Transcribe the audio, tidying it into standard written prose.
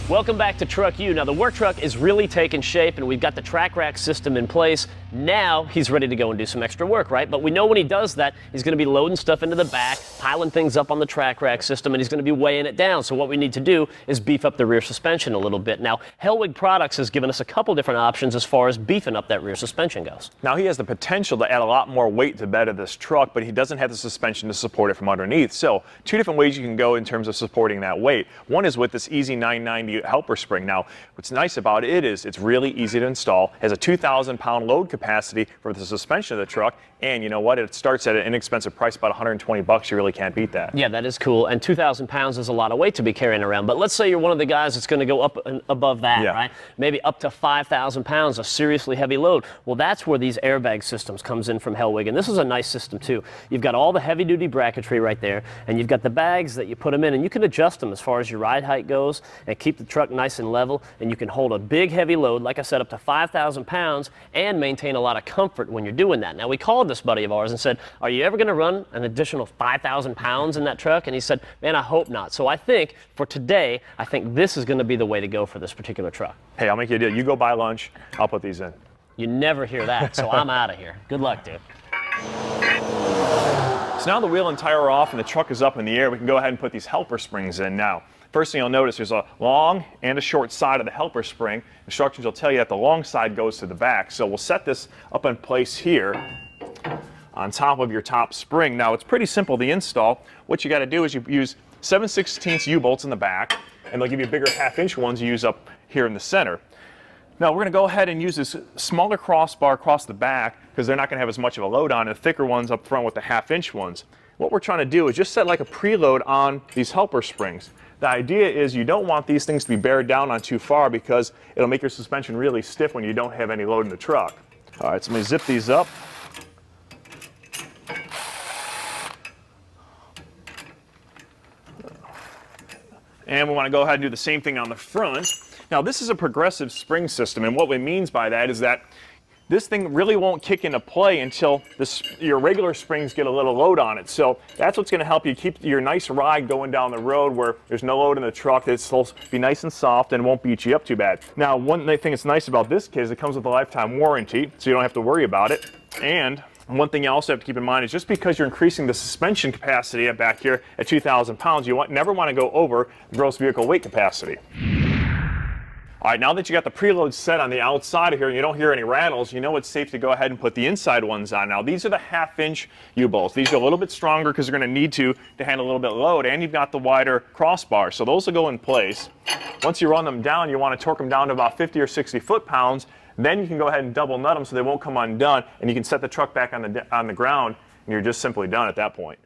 Welcome back to Truck U. Now the work truck is really taking shape and we've got the track rack system in place. Now he's ready to go and do some extra work, right? But we know when he does that, he's going to be loading stuff into the back, piling things up on the track rack system, and he's going to be weighing it down. So what we need to do is beef up the rear suspension a little bit. Now Hellwig Products has given us a couple different options as far as beefing up that rear suspension goes. Now he has the potential to add a lot more weight to the bed of this truck, but he doesn't have the suspension to support it from underneath. So two different ways you can go in terms of supporting that weight. One is with this Easy 990 helper spring. Now what's nice about it is it's really easy to install, has a 2,000-pound load capacity for the suspension of the truck, and you know what, it starts at an inexpensive price, about 120 bucks. You really can't beat that. Yeah, that is cool, and 2,000 pounds is a lot of weight to be carrying around. But let's say you're one of the guys that's going to go up and above that, right? Maybe up to 5,000 pounds, a seriously heavy load. Well, that's where these airbag systems comes in from Hellwig, and this is a nice system too. You've got all the heavy-duty bracketry right there, and you've got the bags that you put them in, and you can adjust them as far as your ride height goes and keep the truck nice and level, and you can hold a big heavy load, like I said, up to 5,000 pounds, and maintain a lot of comfort when you're doing that. Now, we called this buddy of ours and said, are you ever going to run an additional 5,000 pounds in that truck? And he said, man, I hope not. So I think for today, I think this is going to be the way to go for this particular truck. Hey, I'll make you a deal. You go buy lunch, I'll put these in. You never hear that, so I'm out of here. Good luck, dude. So now the wheel and tire are off and the truck is up in the air. We can go ahead and put these helper springs in now. First thing you'll notice, there's a long and a short side of the helper spring. Instructions will tell you that the long side goes to the back. So we'll set this up in place here on top of your top spring. Now it's pretty simple to install. What you got to do is you use 7/16 U-bolts in the back, and they'll give you bigger 1/2-inch ones you use up here in the center. Now we're going to go ahead and use this smaller crossbar across the back because they're not going to have as much of a load on it, the thicker ones up front with the 1/2-inch ones. What we're trying to do is just set like a preload on these helper springs. The idea is you don't want these things to be beared down on too far because it'll make your suspension really stiff when you don't have any load in the truck. All right, so I'm going to zip these up. And we want to go ahead and do the same thing on the front. Now this is a progressive spring system, and what it means by that is that this thing really won't kick into play until your regular springs get a little load on it. So that's what's going to help you keep your nice ride going down the road where there's no load in the truck. It'll be nice and soft and won't beat you up too bad. Now one thing that's nice about this kit is it comes with a lifetime warranty, so you don't have to worry about it. And one thing you also have to keep in mind is just because you're increasing the suspension capacity back here at 2,000 pounds, you never want to go over the gross vehicle weight capacity. All right, now that you got the preload set on the outside of here and you don't hear any rattles, you know it's safe to go ahead and put the inside ones on. Now these are the 1/2-inch U-bolts. These are a little bit stronger because they're going to need to handle a little bit of load, and you've got the wider crossbar, so those will go in place. Once you run them down, you want to torque them down to about 50 or 60 foot-pounds. Then you can go ahead and double nut them so they won't come undone, and you can set the truck back on the ground, and you're just simply done at that point.